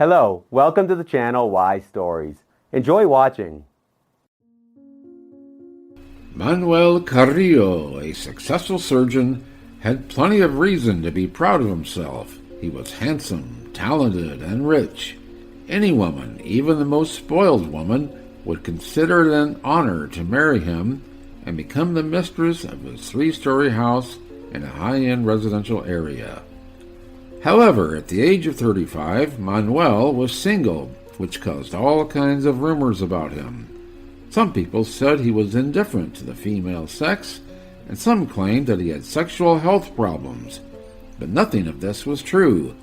Hello, welcome to the channel Why Stories. Enjoy watching. Manuel Carrillo, a successful surgeon, had plenty of reason to be proud of himself. He was handsome, talented, and rich. Any woman, even the most spoiled woman, would consider it an honor to marry him and become the mistress of his 3-story house in a high-end residential area. However, at the age of 35, Manuel was single, which caused all kinds of rumors about him. Some people said he was indifferent to the female sex, and some claimed that he had sexual health problems, but nothing of this was true.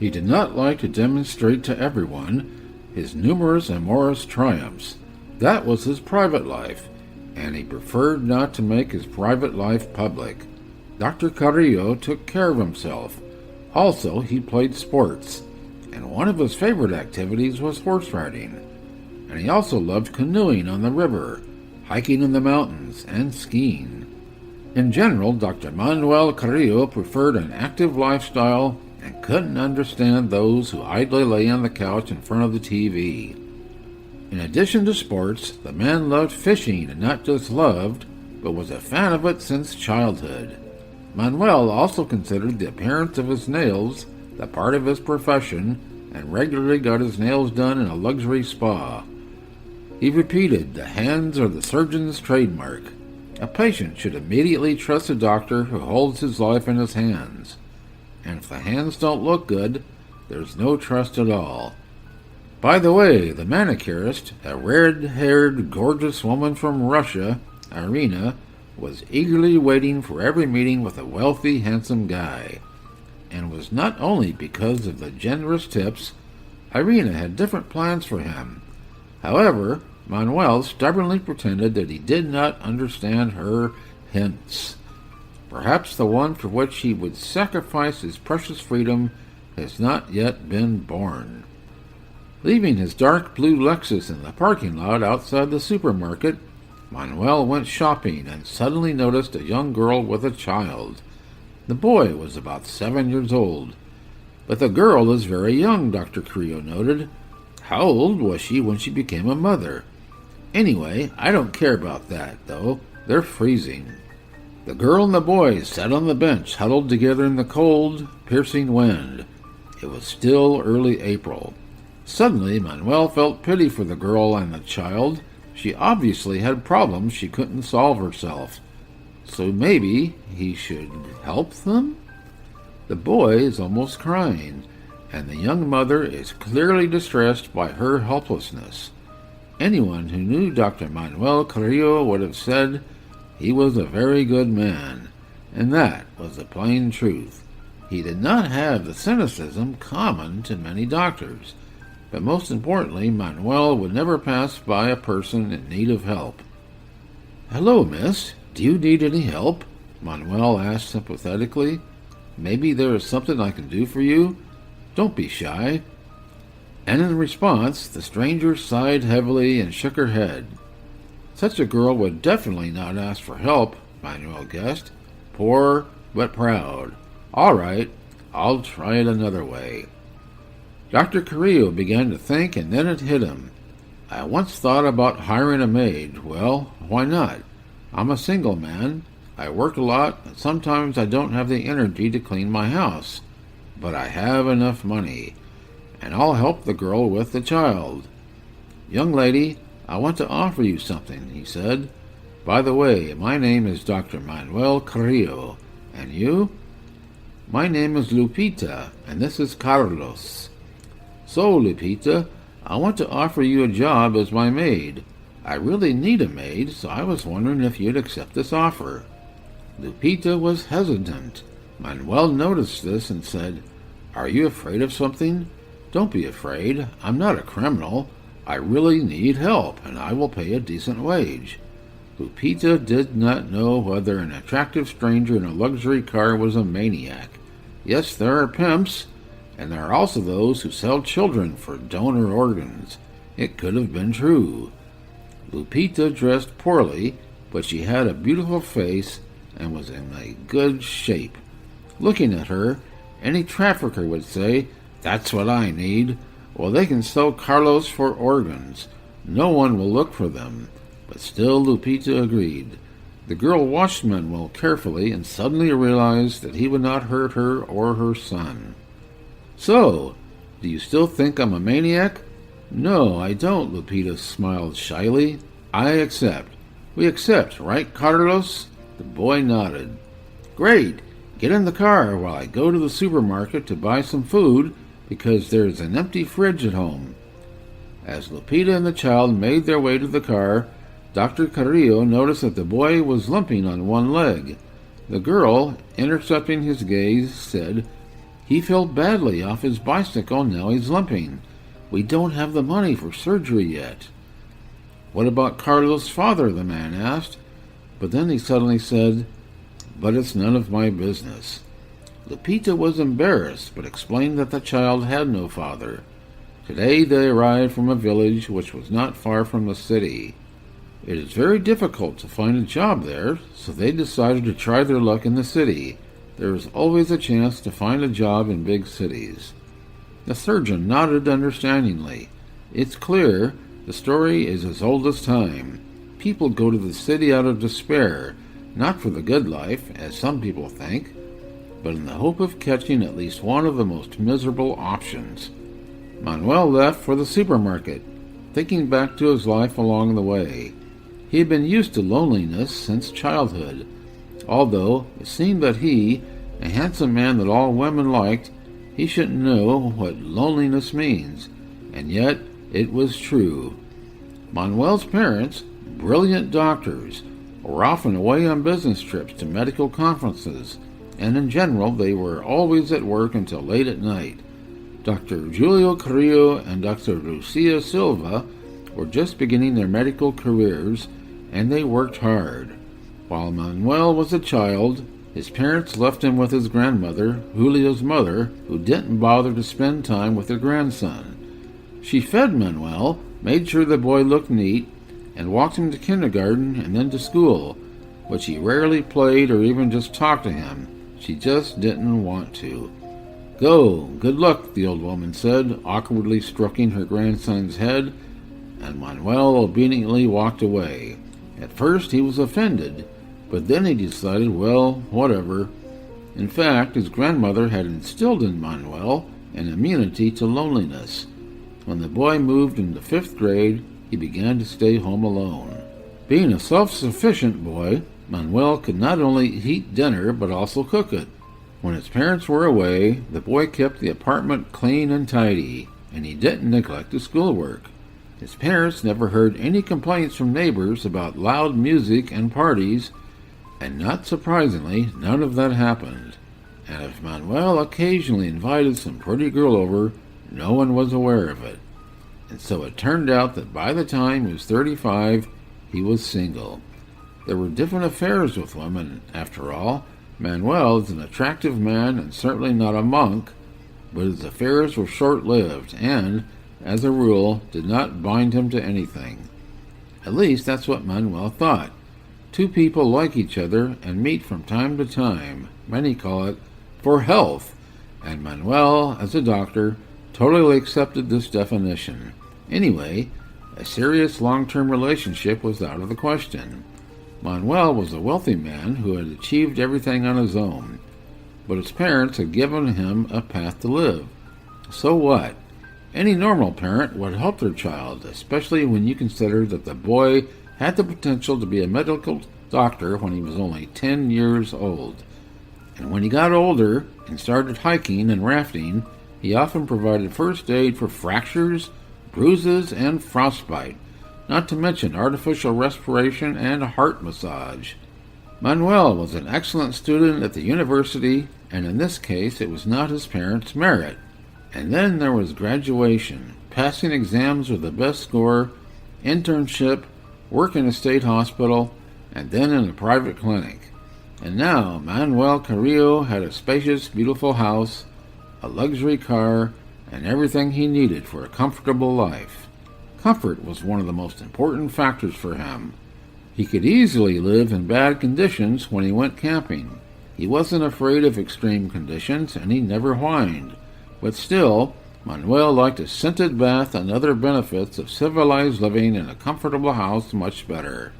He did not like to demonstrate to everyone his numerous amorous triumphs. That was his private life, and he preferred not to make his private life public. Dr. Carrillo took care of himself. Also, he played sports, and one of his favorite activities was horse riding. And he also loved canoeing on the river, hiking in the mountains, and skiing. In general, Dr. Manuel Carrillo preferred an active lifestyle and couldn't understand those who idly lay on the couch in front of the TV. In addition to sports, the man loved fishing, and not just loved, but was a fan of it since childhood. Manuel also considered the appearance of his nails the part of his profession and regularly got his nails done in a luxury spa. He repeated, "The hands are the surgeon's trademark." A patient should immediately trust a doctor who holds his life in his hands. And if the hands don't look good, there's no trust at all. By the way, the manicurist, a red-haired, gorgeous woman from Russia, Irina, was eagerly waiting for every meeting with a wealthy, handsome guy. And it was not only because of the generous tips. Irina had different plans for him. However, Manuel stubbornly pretended that he did not understand her hints. Perhaps the one for which he would sacrifice his precious freedom has not yet been born. Leaving his dark blue Lexus in the parking lot outside the supermarket, Manuel went shopping and suddenly noticed a young girl with a child. The boy was about 7 years old. But the girl is very young, Dr. Carrillo noted. How old was she when she became a mother? Anyway, I don't care about that, though. They're freezing. The girl and the boy sat on the bench, huddled together in the cold, piercing wind. It was still early April. Suddenly, Manuel felt pity for the girl and the child. She obviously had problems she couldn't solve herself. So maybe he should help them? The boy is almost crying, and the young mother is clearly distressed by her helplessness. Anyone who knew Dr. Manuel Carrillo would have said he was a very good man, and that was the plain truth. He did not have the cynicism common to many doctors, but most importantly, Manuel would never pass by a person in need of help. "Hello, miss. Do you need any help?" Manuel asked sympathetically. "Maybe there is something I can do for you? Don't be shy." And in response, the stranger sighed heavily and shook her head. Such a girl would definitely not ask for help, Manuel guessed. Poor, but proud. All right, I'll try it another way. Dr. Carrillo began to think, and then it hit him. I once thought about hiring a maid. Well, why not? I'm a single man. I work a lot, and sometimes I don't have the energy to clean my house. But I have enough money, and I'll help the girl with the child. "Young lady, I want to offer you something," he said. "By the way, my name is Dr. Manuel Carrillo. And you?" "My name is Lupita, and this is Carlos." "So, Lupita, I want to offer you a job as my maid. I really need a maid, so I was wondering if you'd accept this offer." Lupita was hesitant. Manuel noticed this and said, "Are you afraid of something? Don't be afraid. I'm not a criminal. I really need help, and I will pay a decent wage." Lupita did not know whether an attractive stranger in a luxury car was a maniac. Yes, there are pimps, and there are also those who sell children for donor organs. It could have been true. Lupita dressed poorly, but she had a beautiful face and was in a good shape. Looking at her, any trafficker would say, That's what I need. Well, they can sell Carlos for organs. No one will look for them. But still Lupita agreed. The girl watched Manuel carefully and suddenly realized that he would not hurt her or her son. So, do you still think I'm a maniac? No, I don't, Lupita smiled shyly. I accept. We accept, right, Carlos? The boy nodded. Great. Get in the car while I go to the supermarket to buy some food because there is an empty fridge at home. As Lupita and the child made their way to the car, Dr. Carrillo noticed that the boy was limping on one leg. The girl, intercepting his gaze, said, He fell badly off his bicycle, now he's limping. We don't have the money for surgery yet. What about Carlos' father? The man asked. But then he suddenly said, But it's none of my business. Lupita was embarrassed, but explained that the child had no father. Today they arrived from a village which was not far from the city. It is very difficult to find a job there, so they decided to try their luck in the city. There is always a chance to find a job in big cities. The surgeon nodded understandingly. It's clear the story is as old as time. People go to the city out of despair, not for the good life, as some people think, but in the hope of catching at least one of the most miserable options. Manuel left for the supermarket, thinking back to his life along the way. He had been used to loneliness since childhood, although it seemed that he, a handsome man that all women liked, he shouldn't know what loneliness means, and yet it was true. Manuel's parents, brilliant doctors, were often away on business trips to medical conferences, and in general they were always at work until late at night. Dr. Julio Carrillo and Dr. Lucia Silva were just beginning their medical careers, and they worked hard. While Manuel was a child, his parents left him with his grandmother, Julio's mother, who didn't bother to spend time with her grandson. She fed Manuel, made sure the boy looked neat, and walked him to kindergarten and then to school, but she rarely played or even just talked to him. She just didn't want to. Go, good luck, the old woman said, awkwardly stroking her grandson's head, and Manuel obediently walked away. At first he was offended, but then he decided, well, whatever. In fact, his grandmother had instilled in Manuel an immunity to loneliness. When the boy moved into 5th grade, he began to stay home alone. Being a self-sufficient boy, Manuel could not only heat dinner but also cook it. When his parents were away, the boy kept the apartment clean and tidy, and he didn't neglect his schoolwork. His parents never heard any complaints from neighbors about loud music and parties, and not surprisingly, none of that happened. And if Manuel occasionally invited some pretty girl over, no one was aware of it. And so it turned out that by the time he was 35, he was single. There were different affairs with women, after all. Manuel is an attractive man and certainly not a monk, but his affairs were short-lived and, as a rule, did not bind him to anything. At least that's what Manuel thought. Two people like each other and meet from time to time. Many call it for health, and Manuel, as a doctor, totally accepted this definition. Anyway, a serious long-term relationship was out of the question. Manuel was a wealthy man who had achieved everything on his own, but his parents had given him a path to live. So what? Any normal parent would help their child, especially when you consider that the boy had the potential to be a medical doctor when he was only 10 years old. And when he got older and started hiking and rafting, he often provided first aid for fractures, bruises, and frostbite, not to mention artificial respiration and heart massage. Manuel was an excellent student at the university, and in this case it was not his parents' merit. And then there was graduation, passing exams with the best score, internship, work in a state hospital, and then in a private clinic. And now Manuel Carrillo had a spacious, beautiful house, a luxury car, and everything he needed for a comfortable life. Comfort was one of the most important factors for him. He could easily live in bad conditions when he went camping. He wasn't afraid of extreme conditions, and he never whined. But still, Manuel liked a scented bath and other benefits of civilized living in a comfortable house much better.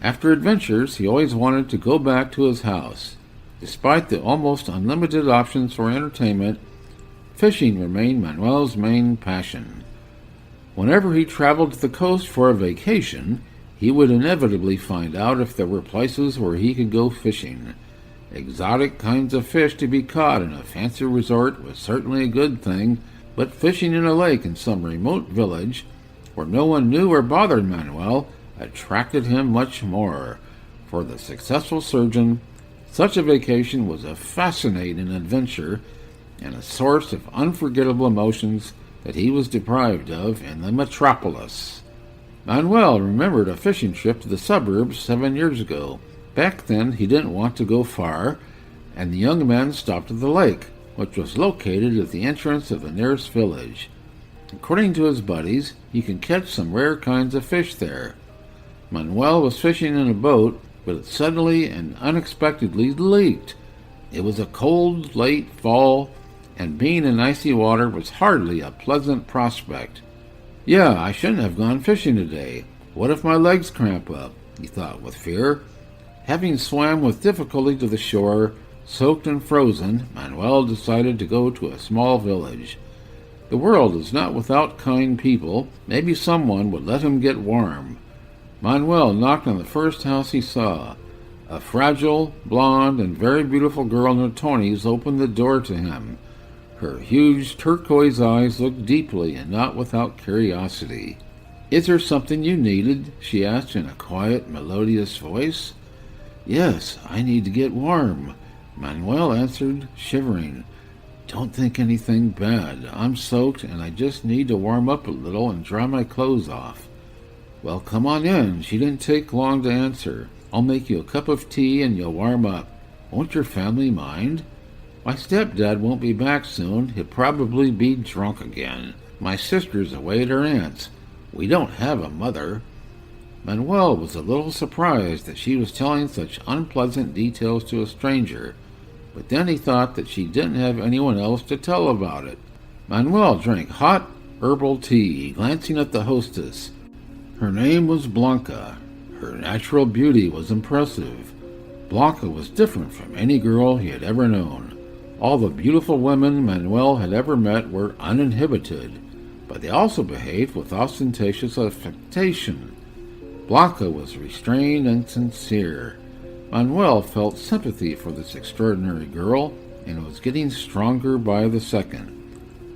After adventures, he always wanted to go back to his house. Despite the almost unlimited options for entertainment, fishing remained Manuel's main passion. Whenever he traveled to the coast for a vacation, he would inevitably find out if there were places where he could go fishing. Exotic kinds of fish to be caught in a fancy resort was certainly a good thing, but fishing in a lake in some remote village, where no one knew or bothered Manuel, attracted him much more. For the successful surgeon, such a vacation was a fascinating adventure and a source of unforgettable emotions that he was deprived of in the metropolis. Manuel remembered a fishing trip to the suburbs 7 years ago. Back then he didn't want to go far, and the young men stopped at the lake, which was located at the entrance of the nearest village. According to his buddies, you can catch some rare kinds of fish there. Manuel was fishing in a boat, but it suddenly and unexpectedly leaked. It was a cold, late fall, and being in icy water was hardly a pleasant prospect. Yeah, I shouldn't have gone fishing today. What if my legs cramp up? He thought with fear. Having swam with difficulty to the shore, soaked and frozen, Manuel decided to go to a small village. The world is not without kind people. Maybe someone would let him get warm. Manuel knocked on the first house he saw. A fragile, blonde, and very beautiful girl in her 20s opened the door to him. Her huge turquoise eyes looked deeply and not without curiosity. "Is there something you needed?" she asked in a quiet, melodious voice. "Yes, I need to get warm," Manuel answered, shivering. "Don't think anything bad. I'm soaked and I just need to warm up a little and dry my clothes off." "Well, come on in." She didn't take long to answer. "I'll make you a cup of tea and you'll warm up. Won't your family mind?" "My stepdad won't be back soon. He'll probably be drunk again. My sister's away at her aunt's. We don't have a mother." Manuel was a little surprised that she was telling such unpleasant details to a stranger, but then he thought that she didn't have anyone else to tell about it. Manuel drank hot herbal tea, glancing at the hostess. Her name was Blanca. Her natural beauty was impressive. Blanca was different from any girl he had ever known. All the beautiful women Manuel had ever met were uninhibited, but they also behaved with ostentatious affectation. Blanca was restrained and sincere. Manuel felt sympathy for this extraordinary girl, and was getting stronger by the second.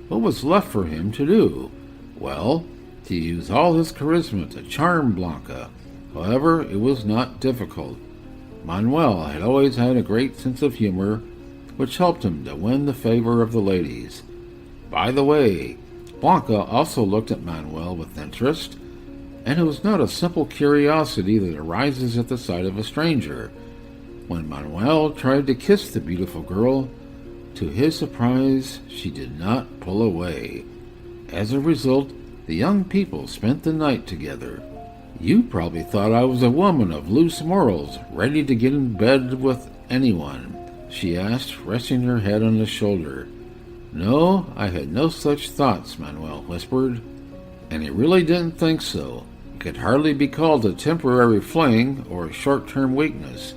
What was left for him to do? Well, to use all his charisma to charm Blanca. However, it was not difficult. Manuel had always had a great sense of humor, which helped him to win the favor of the ladies. By the way, Blanca also looked at Manuel with interest, and it was not a simple curiosity that arises at the sight of a stranger. When Manuel tried to kiss the beautiful girl, to his surprise, she did not pull away. As a result, the young people spent the night together. "You probably thought I was a woman of loose morals, ready to get in bed with anyone," she asked, resting her head on his shoulder. "No, I had no such thoughts," Manuel whispered. And he really didn't think so. It could hardly be called a temporary fling or a short-term weakness.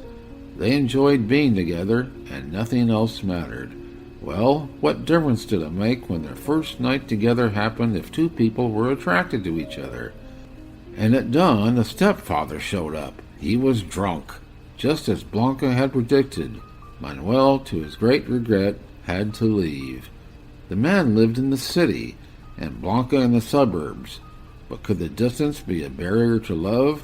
They enjoyed being together, and nothing else mattered. Well, what difference did it make when their first night together happened if two people were attracted to each other? And at dawn, the stepfather showed up. He was drunk, just as Blanca had predicted. Manuel, to his great regret, had to leave. The man lived in the city, and Blanca in the suburbs. But could the distance be a barrier to love?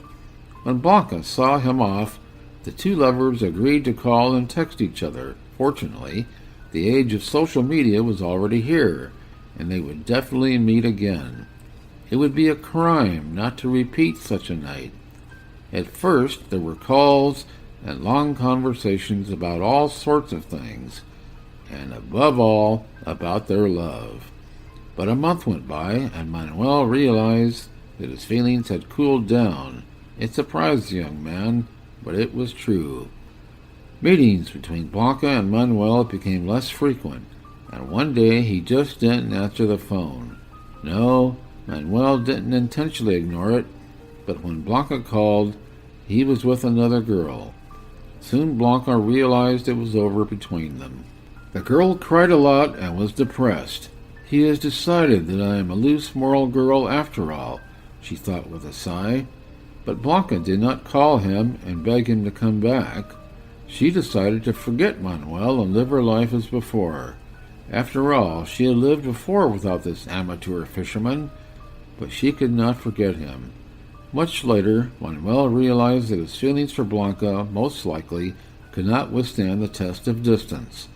When Blanca saw him off, the two lovers agreed to call and text each other. Fortunately, the age of social media was already here, and they would definitely meet again. It would be a crime not to repeat such a night. At first, there were calls and long conversations about all sorts of things, and above all, about their love. But a month went by, and Manuel realized that his feelings had cooled down. It surprised the young man, but it was true. Meetings between Blanca and Manuel became less frequent. and one day he just didn't answer the phone. No, Manuel didn't intentionally ignore it, but when Blanca called, he was with another girl. Soon Blanca realized it was over between them. The girl cried a lot and was depressed. He has decided that I am a loose moral girl after all, she thought with a sigh. But Blanca did not call him and beg him to come back. She decided to forget Manuel and live her life as before. After all, she had lived before without this amateur fisherman, but she could not forget him. Much later, Manuel realized that his feelings for Blanca most likely could not withstand the test of distance,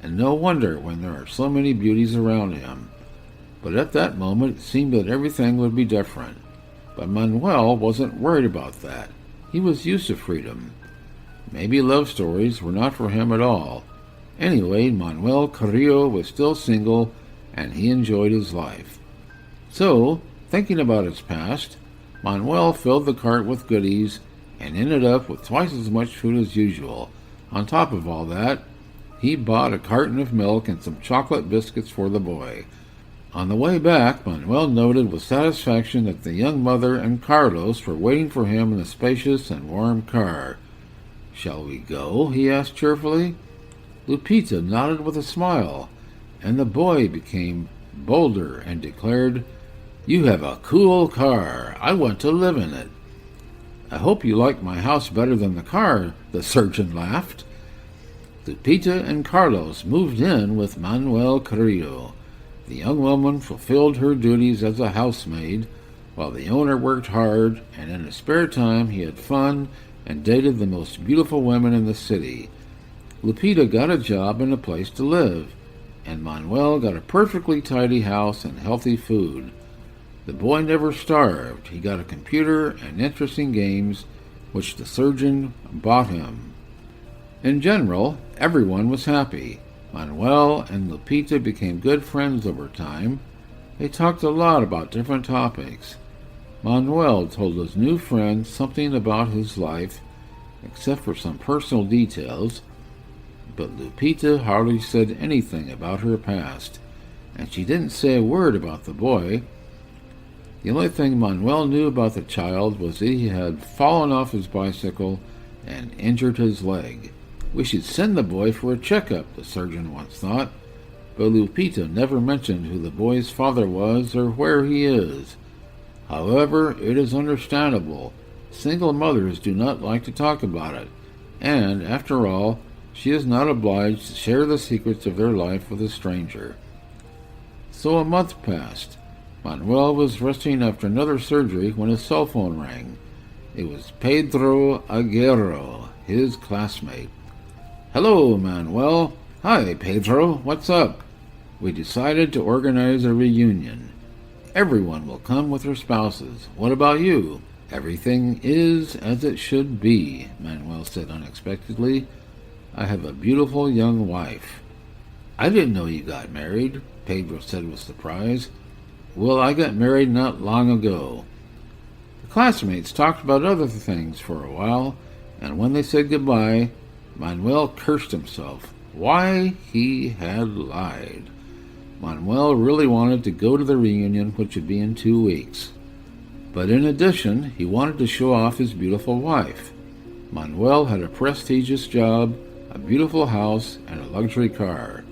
and no wonder when there are so many beauties around him. But at that moment it seemed that everything would be different. But Manuel wasn't worried about that. He was used to freedom. Maybe love stories were not for him at all. Anyway, Manuel Carrillo was still single, and he enjoyed his life. So, thinking about his past, Manuel filled the cart with goodies and ended up with twice as much food as usual. On top of all that, he bought a carton of milk and some chocolate biscuits for the boy. On the way back, Manuel noted with satisfaction that the young mother and Carlos were waiting for him in a spacious and warm car. "Shall we go?" he asked cheerfully. Lupita nodded with a smile, and the boy became bolder and declared, "You have a cool car. I want to live in it." "I hope you like my house better than the car," the surgeon laughed. Lupita and Carlos moved in with Manuel Carrillo. The young woman fulfilled her duties as a housemaid, while the owner worked hard, and in his spare time he had fun and dated the most beautiful women in the city. Lupita got a job and a place to live, and Manuel got a perfectly tidy house and healthy food. The boy never starved. He got a computer and interesting games, which the surgeon bought him. In general, everyone was happy. Manuel and Lupita became good friends over time. They talked a lot about different topics. Manuel told his new friend something about his life, except for some personal details, but Lupita hardly said anything about her past, and she didn't say a word about the boy. The only thing Manuel knew about the child was that he had fallen off his bicycle and injured his leg. "We should send the boy for a checkup," the surgeon once thought, but Lupita never mentioned who the boy's father was or where he is. However, it is understandable. Single mothers do not like to talk about it, and, after all, she is not obliged to share the secrets of their life with a stranger. So a month passed. Manuel was resting after another surgery when his cell phone rang. It was Pedro Aguero, his classmate. "Hello, Manuel." "Hi, Pedro. What's up?" "We decided to organize a reunion. Everyone will come with their spouses. What about you?" "Everything is as it should be," Manuel said unexpectedly. "I have a beautiful young wife." "I didn't know you got married," Pedro said with surprise. "Well, I got married not long ago." The classmates talked about other things for a while, and when they said goodbye, Manuel cursed himself. Why he had lied. Manuel really wanted to go to the reunion, which would be in 2 weeks. But in addition, he wanted to show off his beautiful wife. Manuel had a prestigious job, a beautiful house, and a luxury car.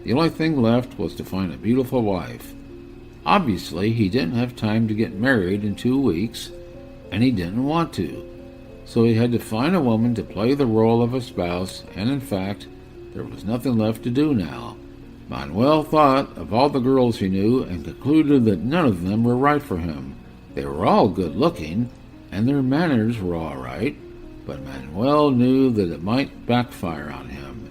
The only thing left was to find a beautiful wife. Obviously, he didn't have time to get married in 2 weeks, and he didn't want to. So he had to find a woman to play the role of a spouse, and in fact, there was nothing left to do now. Manuel thought of all the girls he knew and concluded that none of them were right for him. They were all good-looking, and their manners were all right, but Manuel knew that it might backfire on him.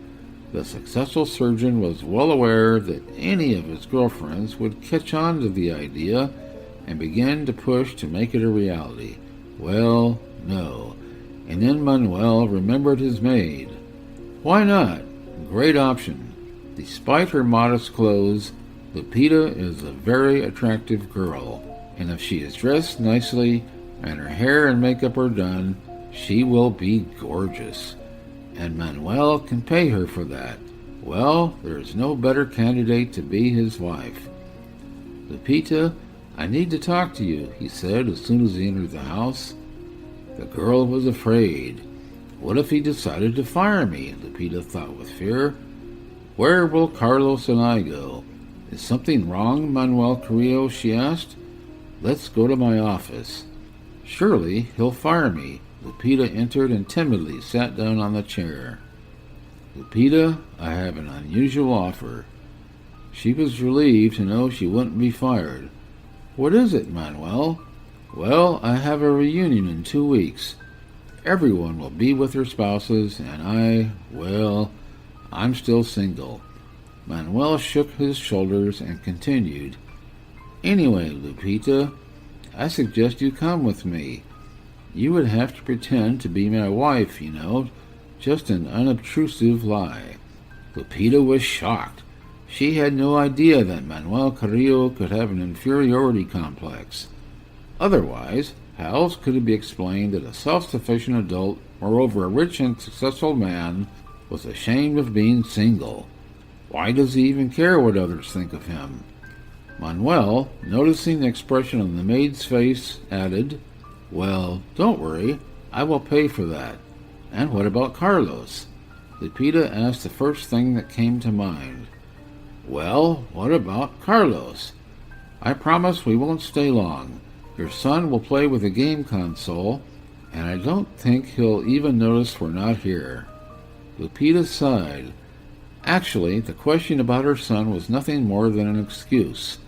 The successful surgeon was well aware that any of his girlfriends would catch on to the idea and begin to push to make it a reality. Well, no. And then Manuel remembered his maid. Why not? Great option. Despite her modest clothes, Lupita is a very attractive girl, and if she is dressed nicely and her hair and makeup are done, she will be gorgeous. And Manuel can pay her for that. Well, there is no better candidate to be his wife. Lupita, I need to talk to you, he said as soon as he entered the house. The girl was afraid. What if he decided to fire me? Lupita thought with fear. Where will Carlos and I go? Is something wrong, Manuel Carrillo? She asked. Let's go to my office. Surely he'll fire me. Lupita entered and timidly sat down on the chair. Lupita, I have an unusual offer. She was relieved to know she wouldn't be fired. What is it, Manuel? Well, I have a reunion in 2 weeks. Everyone will be with their spouses, and I'm still single. Manuel shook his shoulders and continued. Anyway, Lupita, I suggest you come with me. You would have to pretend to be my wife, just an unobtrusive lie. Lupita was shocked. She had no idea that Manuel Carrillo could have an inferiority complex. Otherwise, how else could it be explained that a self-sufficient adult, moreover a rich and successful man, was ashamed of being single? Why does he even care what others think of him? Manuel, noticing the expression on the maid's face, added, Well, don't worry, I will pay for that. And what about Carlos? Lupita asked the first thing that came to mind. Well, what about Carlos? I promise we won't stay long. Your son will play with a game console, and I don't think he'll even notice we're not here. Lupita sighed. Actually, the question about her son was nothing more than an excuse.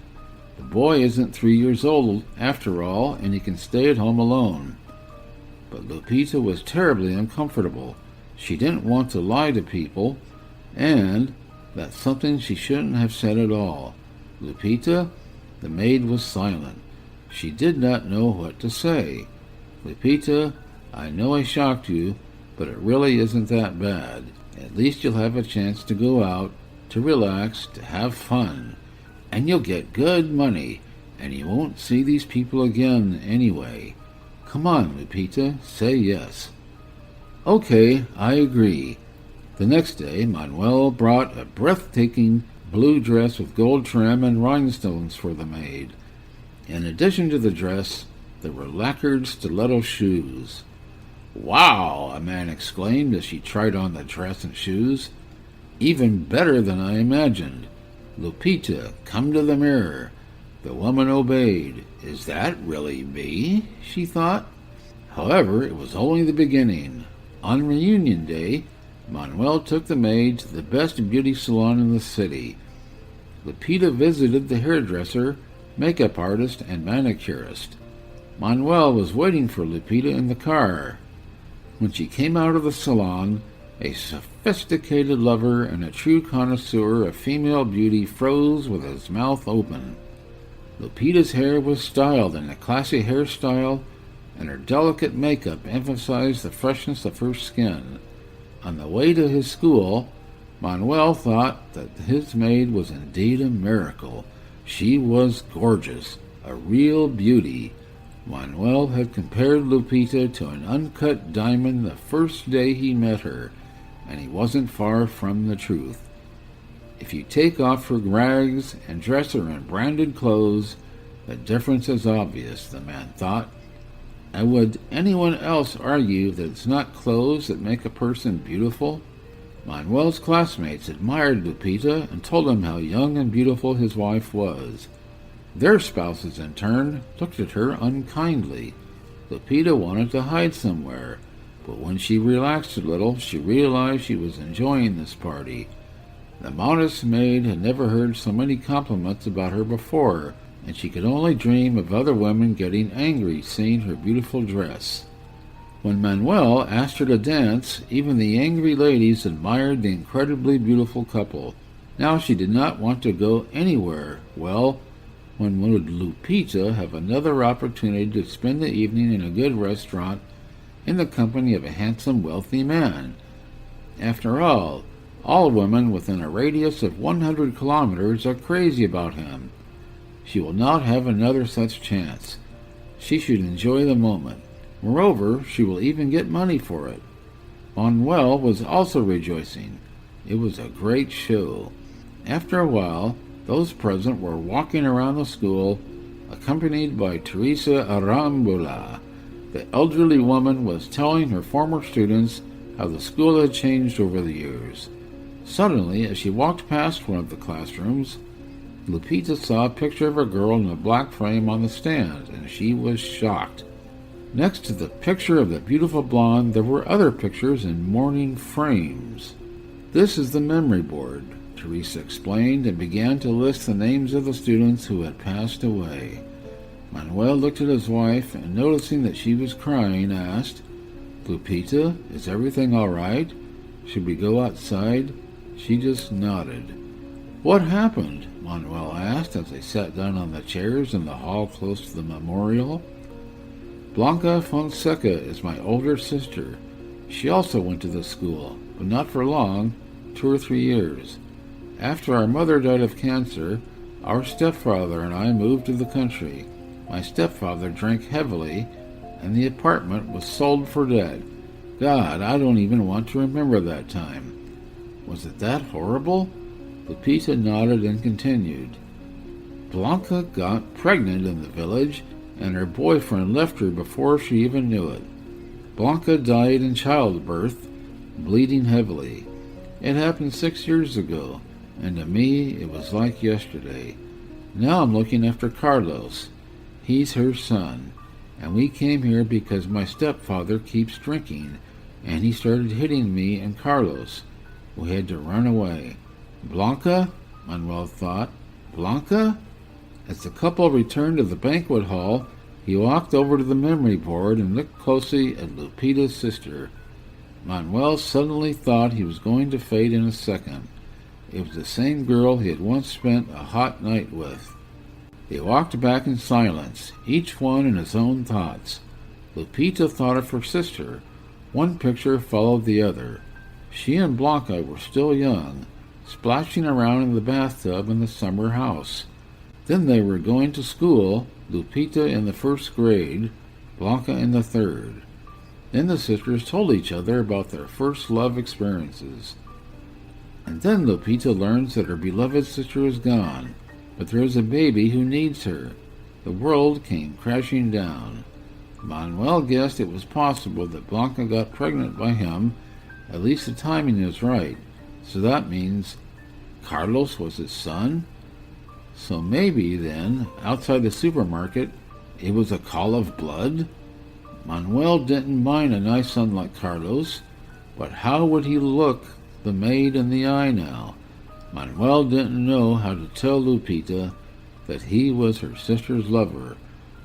The boy isn't 3 years old, after all, and he can stay at home alone. But Lupita was terribly uncomfortable. She didn't want to lie to people, and that's something she shouldn't have said at all. Lupita? The maid was silent. She did not know what to say. Lupita, I know I shocked you, but it really isn't that bad. At least you'll have a chance to go out, to relax, to have fun. And you'll get good money, and you won't see these people again anyway. Come on, Lupita, say yes. Okay, I agree. The next day, Manuel brought a breathtaking blue dress with gold trim and rhinestones for the maid. In addition to the dress, there were lacquered stiletto shoes. Wow! A man exclaimed as she tried on the dress and shoes. Even better than I imagined. Lupita, come to the mirror. The woman obeyed. Is that really me? She thought. However, it was only the beginning. On reunion day, Manuel took the maid to the best beauty salon in the city. Lupita visited the hairdresser, makeup artist, and manicurist. Manuel was waiting for Lupita in the car. When she came out of the salon, a sophisticated lover and a true connoisseur of female beauty froze with his mouth open. Lupita's hair was styled in a classy hairstyle, and her delicate makeup emphasized the freshness of her skin. On the way to his school, Manuel thought that his maid was indeed a miracle. She was gorgeous, a real beauty. Manuel had compared Lupita to an uncut diamond the first day he met her, and he wasn't far from the truth. If you take off her rags and dress her in branded clothes, the difference is obvious, the man thought. And would anyone else argue that it's not clothes that make a person beautiful? Manuel's classmates admired Lupita and told him how young and beautiful his wife was. Their spouses, in turn, looked at her unkindly. Lupita wanted to hide somewhere, but when she relaxed a little, she realized she was enjoying this party. The modest maid had never heard so many compliments about her before, and she could only dream of other women getting angry seeing her beautiful dress. When Manuel asked her to dance, even the angry ladies admired the incredibly beautiful couple. Now she did not want to go anywhere. Well, when would Lupita have another opportunity to spend the evening in a good restaurant in the company of a handsome, wealthy man? After all women within a radius of 100 kilometers are crazy about him. She will not have another such chance. She should enjoy the moment. Moreover, she will even get money for it. Manuel was also rejoicing. It was a great show. After a while, those present were walking around the school, accompanied by Teresa Arambula. The elderly woman was telling her former students how the school had changed over the years. Suddenly, as she walked past one of the classrooms, Lupita saw a picture of a girl in a black frame on the stand, and she was shocked. Next to the picture of the beautiful blonde, there were other pictures in mourning frames. "This is the memory board," Teresa explained, and began to list the names of the students who had passed away. Manuel looked at his wife, and noticing that she was crying, asked, "Lupita, is everything all right? Should we go outside?" She just nodded. "What happened?" Manuel asked as they sat down on the chairs in the hall close to the memorial. "Blanca Fonseca is my older sister. She also went to the school, but not for long, 2 or 3 years. After our mother died of cancer, our stepfather and I moved to the country. My stepfather drank heavily, and the apartment was sold for debt. God, I don't even want to remember that time. Was it that horrible?" Lupita nodded and continued. "Blanca got pregnant in the village, and her boyfriend left her before she even knew it. Blanca died in childbirth, bleeding heavily. It happened 6 years ago, and to me it was like yesterday. Now I'm looking after Carlos. He's her son, and we came here because my stepfather keeps drinking, and he started hitting me and Carlos. We had to run away. Blanca?" Manuel thought. "Blanca?" As the couple returned to the banquet hall, he walked over to the memory board and looked closely at Lupita's sister. Manuel suddenly thought he was going to fade in a second. It was the same girl he had once spent a hot night with. They walked back in silence, each one in his own thoughts. Lupita thought of her sister. One picture followed the other. She and Blanca were still young, splashing around in the bathtub in the summer house. Then they were going to school, Lupita in the 1st grade, Blanca in the 3rd. Then the sisters told each other about their first love experiences. And then Lupita learns that her beloved sister is gone, but there is a baby who needs her. The world came crashing down. Manuel guessed it was possible that Blanca got pregnant by him. At least the timing is right. So that means Carlos was his son? So maybe, then, outside the supermarket, it was a call of blood? Manuel didn't mind a nice son like Carlos, but how would he look the maid in the eye now? Manuel didn't know how to tell Lupita that he was her sister's lover,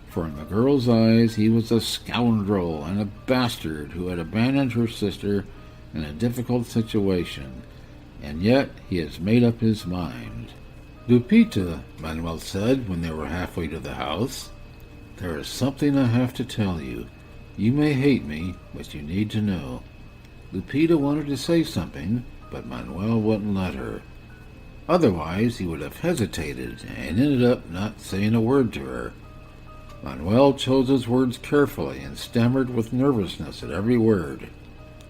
for in the girl's eyes he was a scoundrel and a bastard who had abandoned her sister in a difficult situation, and yet he has made up his mind. "Lupita," Manuel said when they were halfway to the house, "there is something I have to tell you. You may hate me, but you need to know." Lupita wanted to say something, but Manuel wouldn't let her. Otherwise, he would have hesitated and ended up not saying a word to her. Manuel chose his words carefully and stammered with nervousness at every word,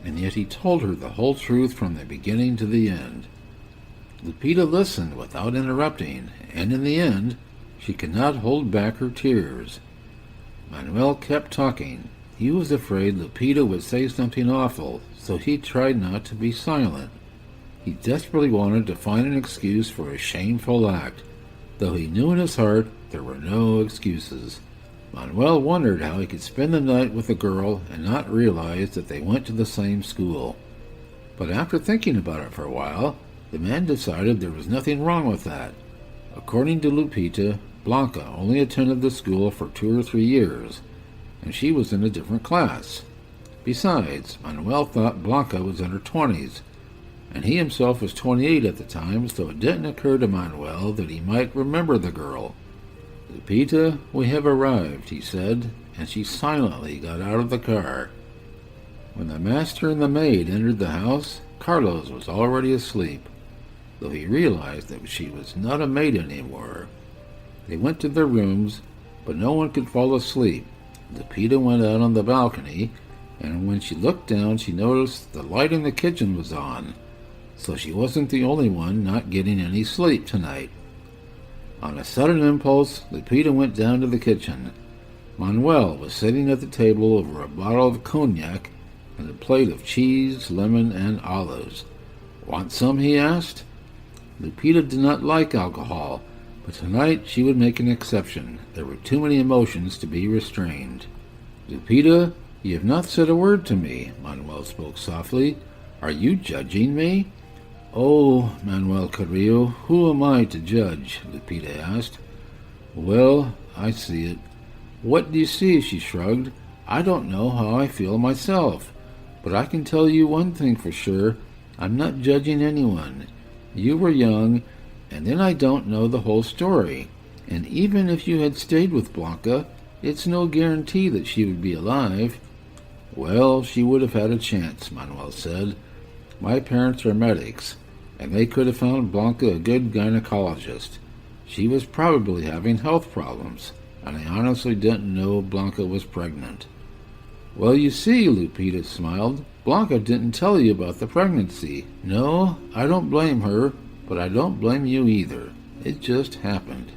and yet he told her the whole truth from the beginning to the end. Lupita listened without interrupting, and in the end, she could not hold back her tears. Manuel kept talking. He was afraid Lupita would say something awful, so he tried not to be silent. He desperately wanted to find an excuse for his shameful act, though he knew in his heart there were no excuses. Manuel wondered how he could spend the night with a girl and not realize that they went to the same school. But after thinking about it for a while, the man decided there was nothing wrong with that. According to Lupita, Blanca only attended the school for 2 or 3 years, and she was in a different class. Besides, Manuel thought Blanca was in her 20s, and he himself was 28 at the time, so it didn't occur to Manuel that he might remember the girl. "Lupita, we have arrived," he said, and she silently got out of the car. When the master and the maid entered the house, Carlos was already asleep, though he realized that she was not a maid anymore. They went to their rooms, but no one could fall asleep. Lupita went out on the balcony, and when she looked down, she noticed the light in the kitchen was on. so she wasn't the only one not getting any sleep tonight. On a sudden impulse, Lupita went down to the kitchen. Manuel was sitting at the table over a bottle of cognac and a plate of cheese, lemon, and olives. "Want some?" he asked. Lupita did not like alcohol, but tonight she would make an exception. There were too many emotions to be restrained. "Lupita, you have not said a word to me," Manuel spoke softly. "Are you judging me?" "Oh, Manuel Carrillo, who am I to judge?" Lupita asked. "Well, I see it." "What do you see?" she shrugged. "I don't know how I feel myself. But I can tell you one thing for sure. I'm not judging anyone. You were young, and then I don't know the whole story. And even if you had stayed with Blanca, it's no guarantee that she would be alive." "Well, she would have had a chance," Manuel said. "My parents are medics, and they could have found Blanca a good gynecologist. She was probably having health problems, and I honestly didn't know Blanca was pregnant." "Well, you see," Lupita smiled, "Blanca didn't tell you about the pregnancy. No, I don't blame her, but I don't blame you either. It just happened."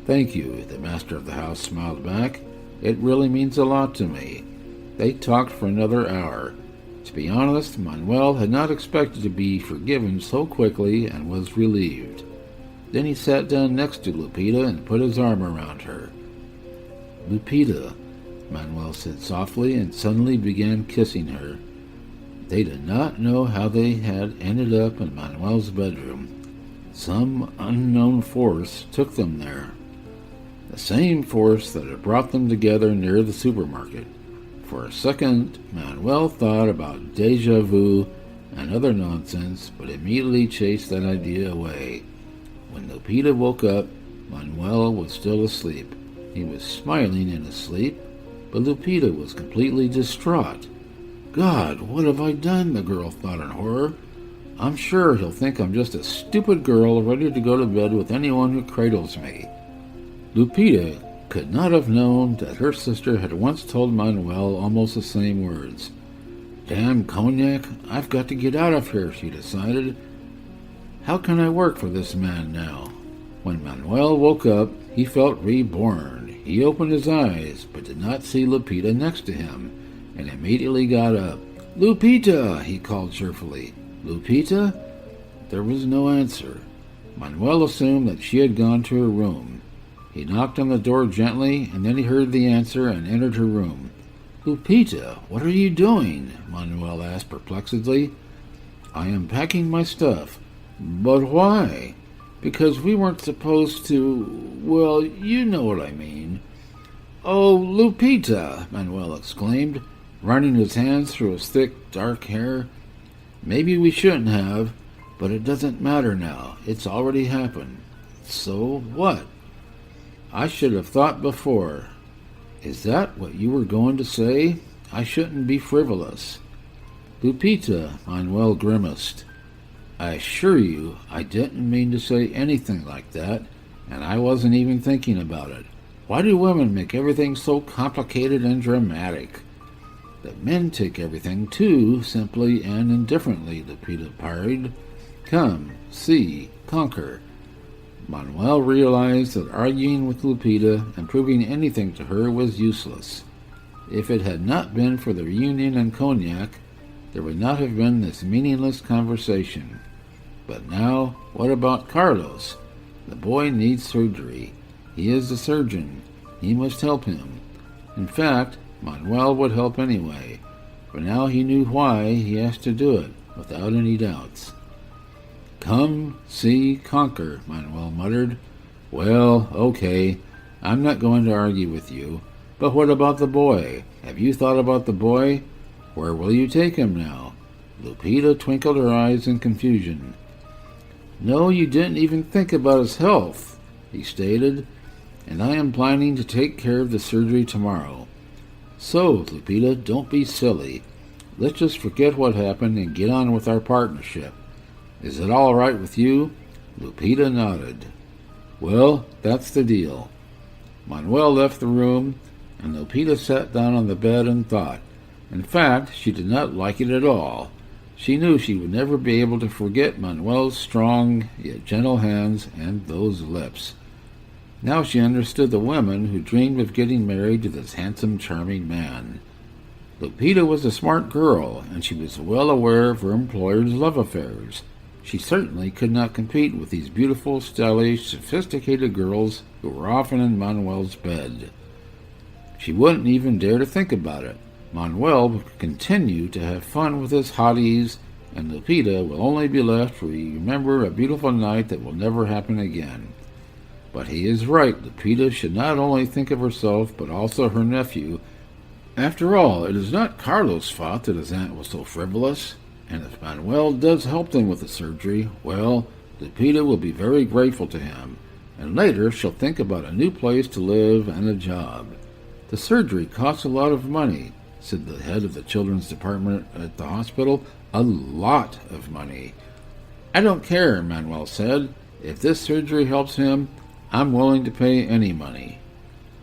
"Thank you," the master of the house smiled back. "It really means a lot to me." They talked for another hour. To be honest, Manuel had not expected to be forgiven so quickly and was relieved. Then he sat down next to Lupita and put his arm around her. "Lupita," Manuel said softly, and suddenly began kissing her. They did not know how they had ended up in Manuel's bedroom. Some unknown force took them there. The same force that had brought them together near the supermarket. For a second, Manuel thought about déjà vu and other nonsense, but immediately chased that idea away. When Lupita woke up, Manuel was still asleep. He was smiling in his sleep, but Lupita was completely distraught. "God, what have I done?" the girl thought in horror. "I'm sure he'll think I'm just a stupid girl ready to go to bed with anyone who cradles me." Lupita could not have known that her sister had once told Manuel almost the same words. "Damn cognac, I've got to get out of here," she decided. "How can I work for this man now?" When Manuel woke up, he felt reborn. He opened his eyes, but did not see Lupita next to him, and immediately got up. "Lupita!" he called cheerfully. "Lupita?" There was no answer. Manuel assumed that she had gone to her room. He knocked on the door gently, and then he heard the answer and entered her room. "Lupita, what are you doing?" Manuel asked perplexedly. "I am packing my stuff." "But why?" "Because we weren't supposed to... well, you know what I mean." "Oh, Lupita!" Manuel exclaimed, running his hands through his thick, dark hair. "Maybe we shouldn't have, but it doesn't matter now. It's already happened." "So what?" "I should have thought before." "Is that what you were going to say? I shouldn't be frivolous." "Lupita," Manuel grimaced. "I assure you I didn't mean to say anything like that, and I wasn't even thinking about it. Why do women make everything so complicated and dramatic?" "But men take everything too simply and indifferently," Lupita parried. "Come, see, conquer." Manuel realized that arguing with Lupita and proving anything to her was useless. If it had not been for the reunion and cognac, there would not have been this meaningless conversation. But now, what about Carlos? The boy needs surgery. He is the surgeon. He must help him. In fact, Manuel would help anyway, for now he knew why he has to do it, without any doubts. "Come, see, conquer," Manuel muttered. "Well, okay, I'm not going to argue with you. But what about the boy? Have you thought about the boy? Where will you take him now?" Lupita twinkled her eyes in confusion. "No, you didn't even think about his health," he stated, "and I am planning to take care of the surgery tomorrow. So, Lupita, don't be silly. Let's just forget what happened and get on with our partnership. Is it all right with you?" Lupita nodded. "Well, that's the deal." Manuel left the room, and Lupita sat down on the bed and thought. In fact, she did not like it at all. She knew she would never be able to forget Manuel's strong yet gentle hands and those lips. Now she understood the women who dreamed of getting married to this handsome, charming man. Lupita was a smart girl, and she was well aware of her employer's love affairs. She certainly could not compete with these beautiful, stylish, sophisticated girls who were often in Manuel's bed. She wouldn't even dare to think about it. Manuel would continue to have fun with his hotties, and Lupita will only be left to remember a beautiful night that will never happen again. But he is right. Lupita should not only think of herself, but also her nephew. After all, it is not Carlos' fault that his aunt was so frivolous, and if Manuel does help them with the surgery, well, Lupita will be very grateful to him, and later she'll think about a new place to live and a job. The surgery costs a lot of money, said the head of the children's department at the hospital. A lot of money. I don't care, Manuel said. If this surgery helps him, I'm willing to pay any money.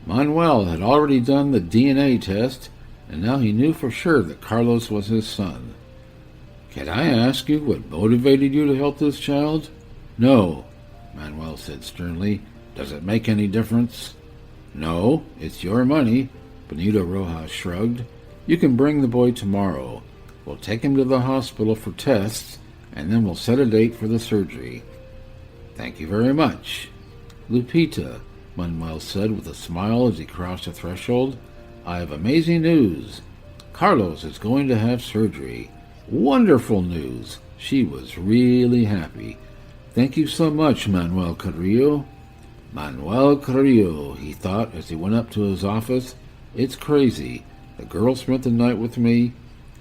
Manuel had already done the DNA test, and now he knew for sure that Carlos was his son. Can I ask you what motivated you to help this child? No, Manuel said sternly. Does it make any difference? No, it's your money, Benito Rojas shrugged. You can bring the boy tomorrow. We'll take him to the hospital for tests, and then we'll set a date for the surgery. Thank you very much. Lupita, Manuel said with a smile as he crossed the threshold, I have amazing news. Carlos is going to have surgery. Wonderful news. She was really happy. Thank you so much, Manuel Carrillo. Manuel Carrillo, he thought as he went up to his office. It's crazy. The girl spent the night with me,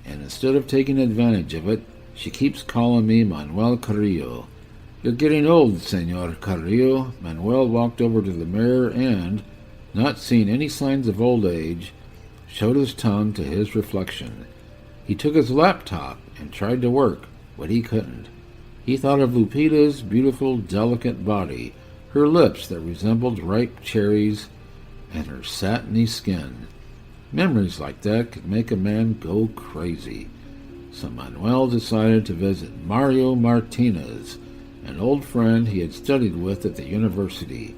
and instead of taking advantage of it, she keeps calling me Manuel Carrillo. You're getting old, Senor Carrillo. Manuel walked over to the mirror and, not seeing any signs of old age, showed his tongue to his reflection. He took his laptop and tried to work, but he couldn't. He thought of Lupita's beautiful, delicate body, her lips that resembled ripe cherries, and her satiny skin. Memories like that could make a man go crazy. So Manuel decided to visit Mario Martinez, an old friend he had studied with at the university.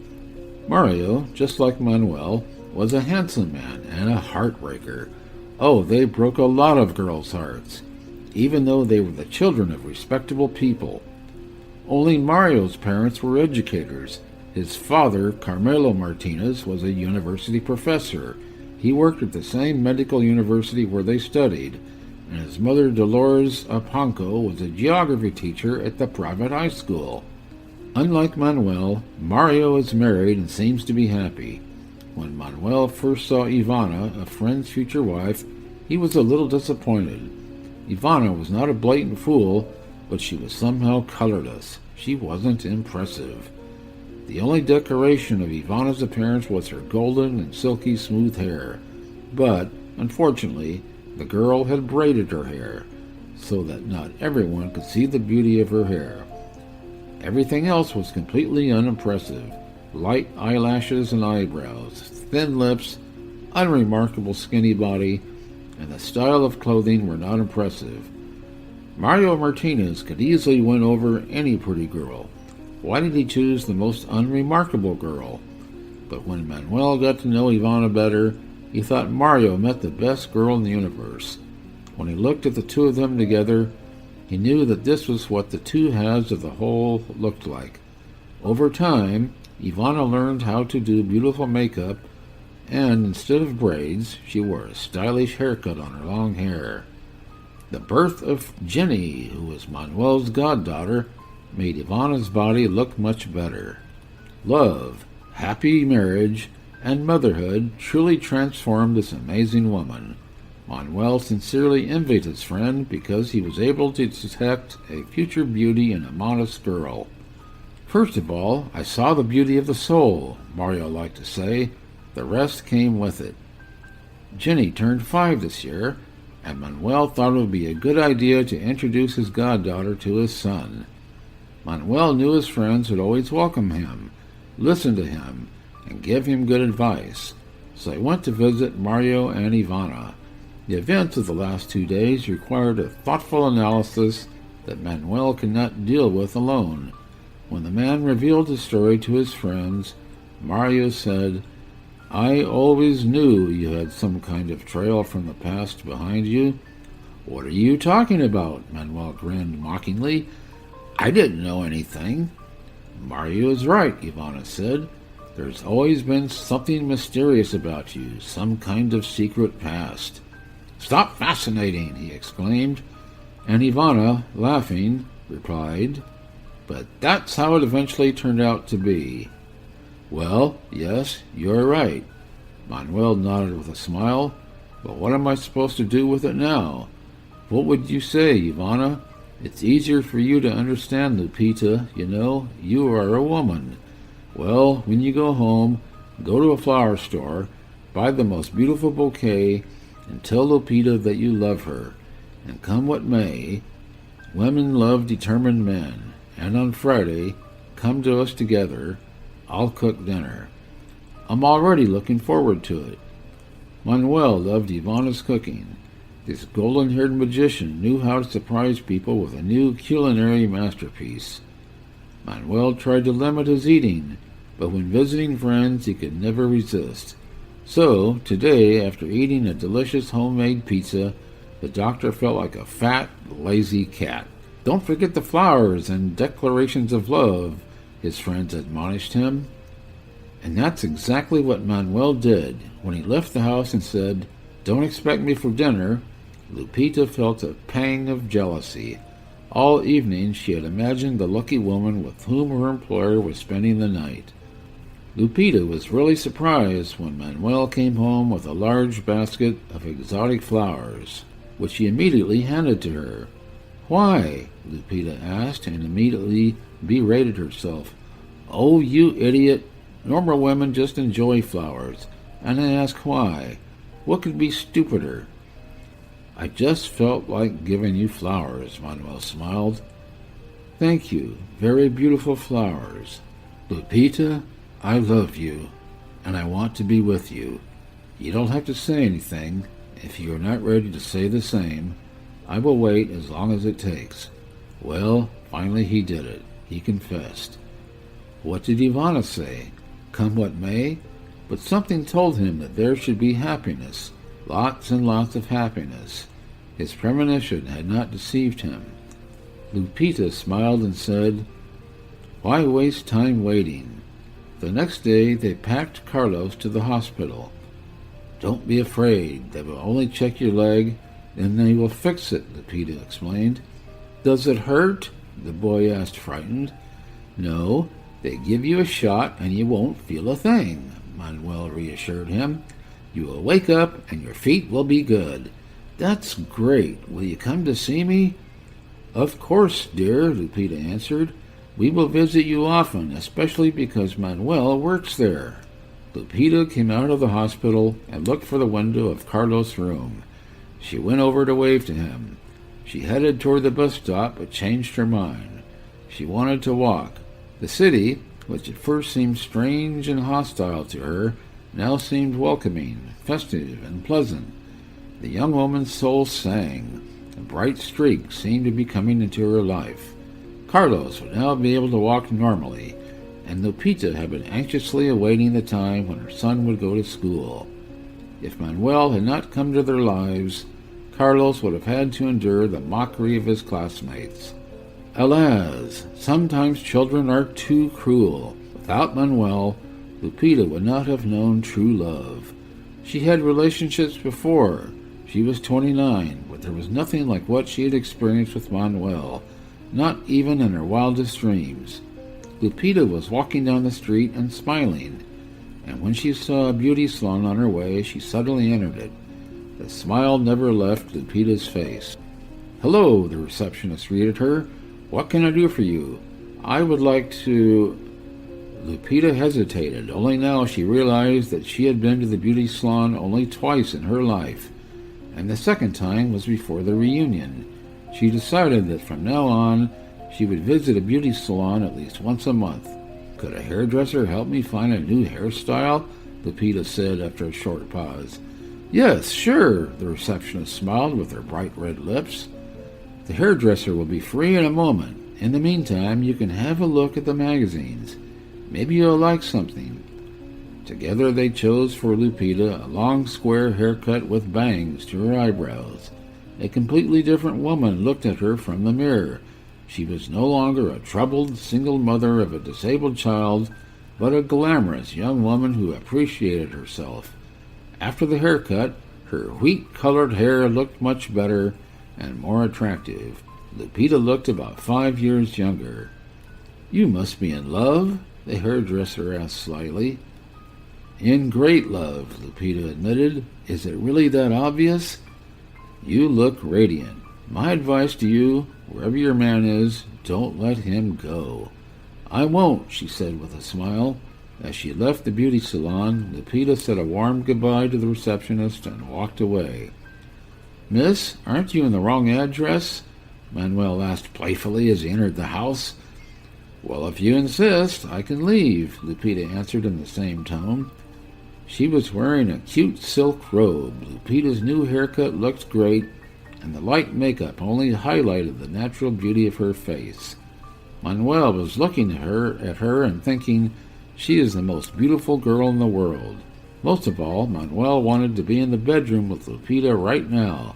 Mario, just like Manuel, was a handsome man and a heartbreaker. Oh, they broke a lot of girls' hearts, even though they were the children of respectable people. Only Mario's parents were educators. His father, Carmelo Martinez, was a university professor. He worked at the same medical university where they studied, and his mother, Dolores Apanco, was a geography teacher at the private high school. Unlike Manuel, Mario is married and seems to be happy. When Manuel first saw Ivana, a friend's future wife, he was a little disappointed. Ivana was not a blatant fool, but she was somehow colorless. She wasn't impressive. The only decoration of Ivana's appearance was her golden and silky smooth hair. But, unfortunately, the girl had braided her hair, so that not everyone could see the beauty of her hair. Everything else was completely unimpressive. Light eyelashes and eyebrows, thin lips, unremarkable skinny body, and the style of clothing were not impressive. Mario Martinez could easily win over any pretty girl. Why did he choose the most unremarkable girl? But when Manuel got to know Ivana better, he thought Mario met the best girl in the universe. When he looked at the two of them together, he knew that this was what the two halves of the whole looked like. Over time, Ivana learned how to do beautiful makeup, and instead of braids, she wore a stylish haircut on her long hair. The birth of Jenny, who was Manuel's goddaughter, made Ivana's body look much better. Love, happy marriage, and motherhood truly transformed this amazing woman. Manuel sincerely envied his friend because he was able to detect a future beauty in a modest girl. First of all, I saw the beauty of the soul, Mario liked to say. The rest came with it. Jenny turned 5 this year, and Manuel thought it would be a good idea to introduce his goddaughter to his son. Manuel knew his friends would always welcome him, listen to him, and give him good advice, so he went to visit Mario and Ivana. The events of the last 2 days required a thoughtful analysis that Manuel could not deal with alone. When the man revealed his story to his friends, Mario said, "I always knew you had some kind of trail from the past behind you." "What are you talking about?" Manuel grinned mockingly. "I didn't know anything." "Mario is right," Ivana said. "There's always been something mysterious about you, some kind of secret past." "Stop fascinating," he exclaimed, and Ivana, laughing, replied, "But that's how it eventually turned out to be." "Well, yes, you're right." Manuel nodded with a smile. "But what am I supposed to do with it now?" "What would you say, Ivana? It's easier for you to understand, Lupita, you know. You are a woman. Well, when you go home, go to a flower store, buy the most beautiful bouquet, and tell Lupita that you love her. And come what may, women love determined men. And on Friday, come to us together. I'll cook dinner. I'm already looking forward to it." Manuel loved Ivana's cooking. This golden-haired magician knew how to surprise people with a new culinary masterpiece. Manuel tried to limit his eating, but when visiting friends he could never resist. So, today, after eating a delicious homemade pizza, the doctor felt like a fat, lazy cat. "Don't forget the flowers and declarations of love," his friends admonished him. And that's exactly what Manuel did. When he left the house and said, "Don't expect me for dinner," Lupita felt a pang of jealousy. All evening she had imagined the lucky woman with whom her employer was spending the night. Lupita was really surprised when Manuel came home with a large basket of exotic flowers, which he immediately handed to her. "Why?" Lupita asked, and immediately berated herself. "Oh, you idiot! Normal women just enjoy flowers, and I ask why. What could be stupider?" "I just felt like giving you flowers," Manuel smiled. "Thank you. Very beautiful flowers. Lupita, I love you, and I want to be with you. You don't have to say anything. If you are not ready to say the same, I will wait as long as it takes." Well, finally he did it. He confessed. What did Ivana say? Come what may? But something told him that there should be happiness, lots and lots of happiness. His premonition had not deceived him. Lupita smiled and said, "Why waste time waiting?" The next day they packed Carlos to the hospital. "Don't be afraid. They will only check your leg, and they will fix it," Lupita explained. "Does it hurt?" the boy asked, frightened. "No, they give you a shot and you won't feel a thing," Manuel reassured him. "You will wake up and your feet will be good." "That's great. Will you come to see me?" "Of course, dear," Lupita answered. "We will visit you often, especially because Manuel works there." Lupita came out of the hospital and looked for the window of Carlos' room. She went over to wave to him. She headed toward the bus stop but changed her mind. She wanted to walk. The city, which at first seemed strange and hostile to her, now seemed welcoming, festive, and pleasant. The young woman's soul sang. A bright streak seemed to be coming into her life. Carlos would now be able to walk normally, and Lupita had been anxiously awaiting the time when her son would go to school. If Manuel had not come to their lives, Carlos would have had to endure the mockery of his classmates. Alas, sometimes children are too cruel. Without Manuel, Lupita would not have known true love. She had relationships before. She was 29, but there was nothing like what she had experienced with Manuel, not even in her wildest dreams. Lupita was walking down the street and smiling, and when she saw a beauty salon on her way, she suddenly entered it. The smile never left Lupita's face. "Hello," the receptionist greeted her. "What can I do for you? I would like to—" Lupita hesitated. Only now she realized that she had been to the beauty salon only twice in her life, and the second time was before the reunion. She decided that from now on she would visit a beauty salon at least once a month. "Could a hairdresser help me find a new hairstyle?" Lupita said after a short pause. Yes, sure, the receptionist smiled with her bright red lips. The hairdresser will be free in a moment. In the meantime, you can have a look at the magazines. Maybe you'll like something. Together they chose for Lupita a long square haircut with bangs to her eyebrows. A completely different woman looked at her from the mirror. She was no longer a troubled single mother of a disabled child, but a glamorous young woman who appreciated herself. After the haircut, her wheat-colored hair looked much better and more attractive. Lupita looked about 5 years younger. "You must be in love?" the hairdresser asked slyly. "In great love," Lupita admitted. "Is it really that obvious?" "You look radiant. My advice to you, wherever your man is, don't let him go." "I won't," she said with a smile. As she left the beauty salon, Lupita said a warm goodbye to the receptionist and walked away. "Miss, aren't you in the wrong address?" Manuel asked playfully as he entered the house. "Well, if you insist, I can leave," Lupita answered in the same tone. She was wearing a cute silk robe. Lupita's new haircut looked great, and the light makeup only highlighted the natural beauty of her face. Manuel was looking at her and thinking, she is the most beautiful girl in the world. Most of all, Manuel wanted to be in the bedroom with Lupita right now,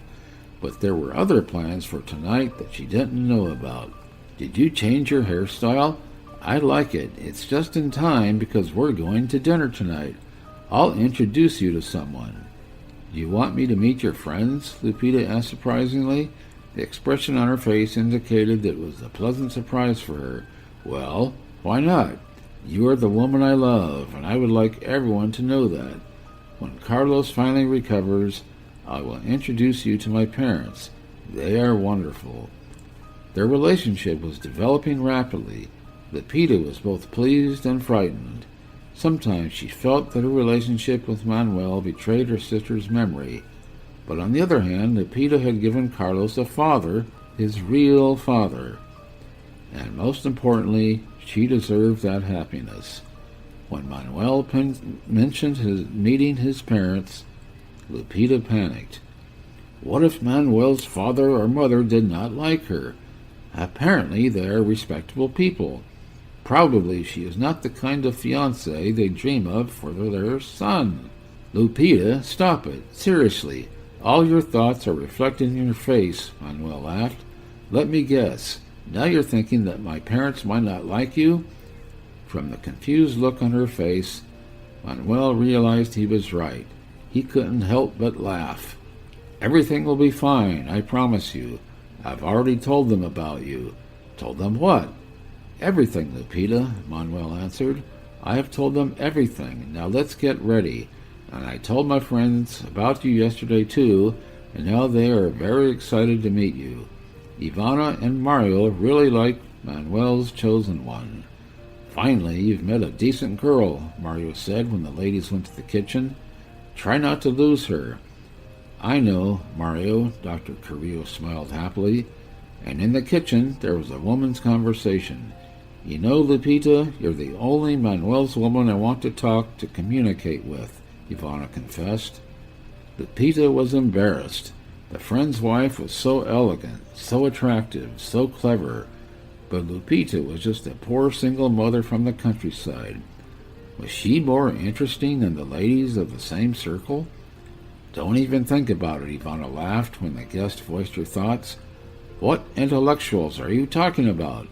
but there were other plans for tonight that she didn't know about. "Did you change your hairstyle? I like it. It's just in time because we're going to dinner tonight. I'll introduce you to someone." "Do you want me to meet your friends?" Lupita asked surprisingly. The expression on her face indicated that it was a pleasant surprise for her. "Well, why not? You are the woman I love, and I would like everyone to know that. When Carlos finally recovers, I will introduce you to my parents. They are wonderful." Their relationship was developing rapidly. Lupita was both pleased and frightened. Sometimes she felt that her relationship with Manuel betrayed her sister's memory, but on the other hand, Lupita had given Carlos a father, his real father. And most importantly, she deserved that happiness. When Manuel mentioned meeting his parents, Lupita panicked. What if Manuel's father or mother did not like her? Apparently they are respectable people. Probably she is not the kind of fiancé they dream of for their son. "Lupita, stop it. Seriously. All your thoughts are reflected in your face," Manuel laughed. "Let me guess. Now you're thinking that my parents might not like you?" From the confused look on her face, Manuel realized he was right. He couldn't help but laugh. "Everything will be fine, I promise you. I've already told them about you." "Told them what?" "Everything, Lupita," Manuel answered. "I have told them everything. Now let's get ready. And I told my friends about you yesterday too, and now they are very excited to meet you. Ivana and Mario really like Manuel's chosen one." "Finally, you've met a decent girl," Mario said when the ladies went to the kitchen. "Try not to lose her." "I know, Mario," Dr. Carrillo smiled happily. And in the kitchen there was a woman's conversation. "You know, Lupita, you're the only Manuel's woman I want to communicate with," Ivana confessed. Lupita was embarrassed. The friend's wife was so elegant, so attractive, so clever, but Lupita was just a poor single mother from the countryside. Was she more interesting than the ladies of the same circle? "Don't even think about it," Ivana laughed when the guest voiced her thoughts. "What intellectuals are you talking about?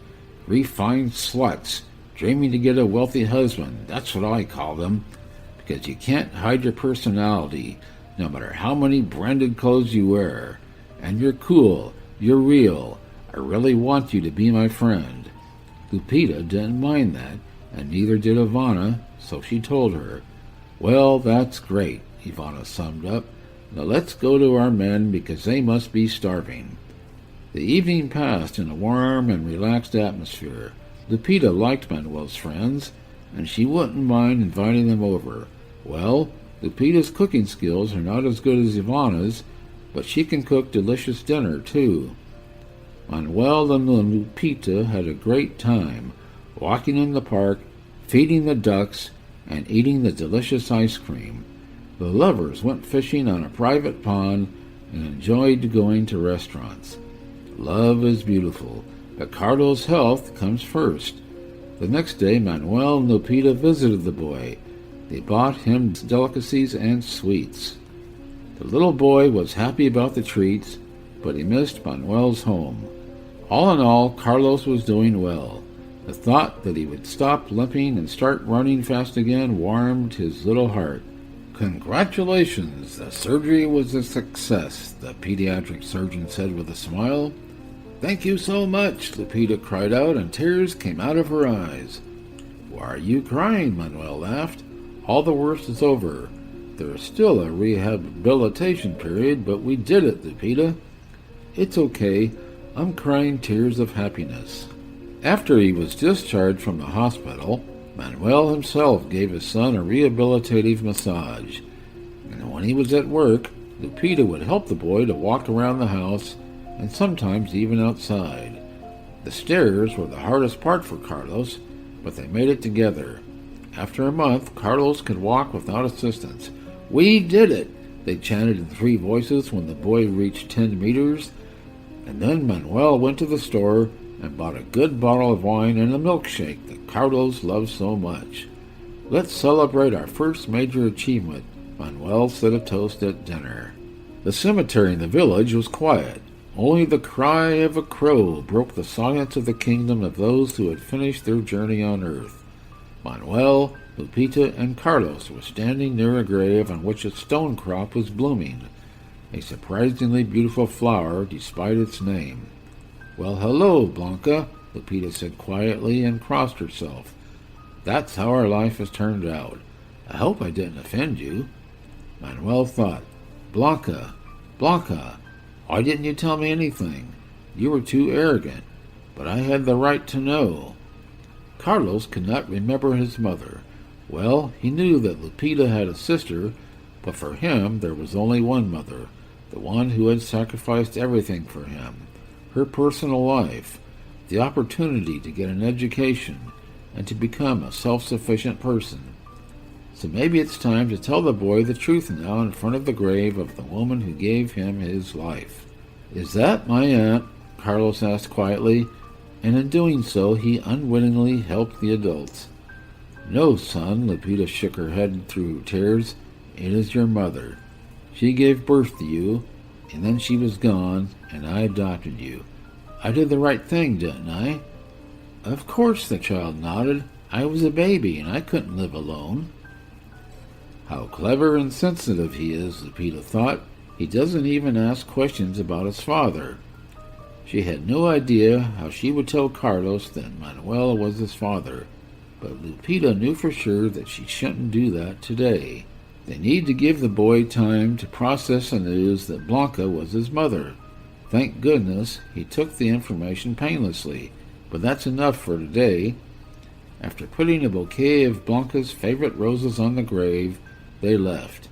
Refined sluts, dreaming to get a wealthy husband, that's what I call them. Because you can't hide your personality, no matter how many branded clothes you wear. And you're cool, you're real. I really want you to be my friend." Lupita didn't mind that, and neither did Ivana, so she told her. "Well, that's great," Ivana summed up. "Now let's go to our men because they must be starving." The evening passed in a warm and relaxed atmosphere. Lupita liked Manuel's friends, and she wouldn't mind inviting them over. Well, Lupita's cooking skills are not as good as Ivana's, but she can cook delicious dinner, too. Manuel and Lupita had a great time, walking in the park, feeding the ducks, and eating the delicious ice cream. The lovers went fishing on a private pond and enjoyed going to restaurants. Love is beautiful, but Carlos' health comes first. The next day, Manuel and Lupita visited the boy. They bought him delicacies and sweets. The little boy was happy about the treats, but he missed Manuel's home. All in all, Carlos was doing well. The thought that he would stop limping and start running fast again warmed his little heart. "Congratulations, the surgery was a success," the pediatric surgeon said with a smile. "Thank you so much," Lupita cried out, and tears came out of her eyes. "Why are you crying?" Manuel laughed. "All the worst is over. There is still a rehabilitation period, but we did it, Lupita." "It's okay. I'm crying tears of happiness." After he was discharged from the hospital, Manuel himself gave his son a rehabilitative massage. And when he was at work, Lupita would help the boy to walk around the house and sometimes even outside. The stairs were the hardest part for Carlos, but they made it together. After a month, Carlos could walk without assistance. "We did it!" they chanted in three voices when the boy reached 10 meters. And then Manuel went to the store and bought a good bottle of wine and a milkshake that Carlos loved so much. "Let's celebrate our first major achievement," Manuel said a toast at dinner. The cemetery in the village was quiet. Only the cry of a crow broke the silence of the kingdom of those who had finished their journey on earth. Manuel, Lupita, and Carlos were standing near a grave on which a stone crop was blooming, a surprisingly beautiful flower despite its name. "Well, hello, Blanca," Lupita said quietly and crossed herself. "That's how our life has turned out. I hope I didn't offend you." Manuel thought, Blanca, why didn't you tell me anything? You were too arrogant, but I had the right to know." Carlos could not remember his mother. Well, he knew that Lupita had a sister, but for him there was only one mother, the one who had sacrificed everything for him, her personal life, the opportunity to get an education, and to become a self-sufficient person. So maybe it's time to tell the boy the truth now in front of the grave of the woman who gave him his life. "Is that my aunt?" Carlos asked quietly, and in doing so he unwittingly helped the adults. "No, son," Lupita shook her head through tears. "It is your mother. She gave birth to you, and then she was gone, and I adopted you. I did the right thing, didn't I?" "Of course," the child nodded. "I was a baby, and I couldn't live alone." How clever and sensitive he is, Lupita thought. He doesn't even ask questions about his father. She had no idea how she would tell Carlos that Manuel was his father, but Lupita knew for sure that she shouldn't do that today. They need to give the boy time to process the news that Blanca was his mother. Thank goodness he took the information painlessly, but that's enough for today. After putting a bouquet of Blanca's favorite roses on the grave, they left.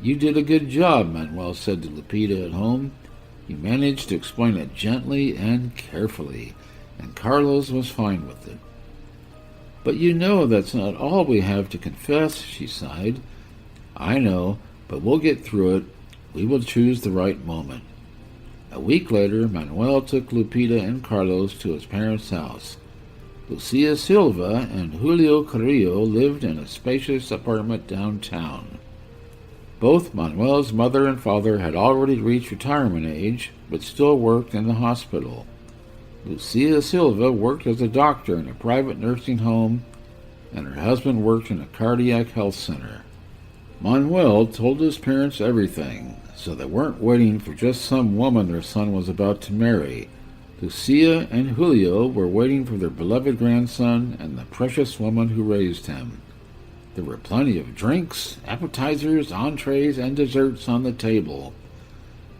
"You did a good job," Manuel said to Lupita at home. He managed to explain it gently and carefully, and Carlos was fine with it. "But you know that's not all we have to confess," she sighed. "I know, but we'll get through it. We will choose the right moment." A week later, Manuel took Lupita and Carlos to his parents' house. Lucia Silva and Julio Carrillo lived in a spacious apartment downtown. Both Manuel's mother and father had already reached retirement age, but still worked in the hospital. Lucia Silva worked as a doctor in a private nursing home, and her husband worked in a cardiac health center. Manuel told his parents everything, so they weren't waiting for just some woman their son was about to marry. Lucia and Julio were waiting for their beloved grandson and the precious woman who raised him. There were plenty of drinks, appetizers, entrees, and desserts on the table.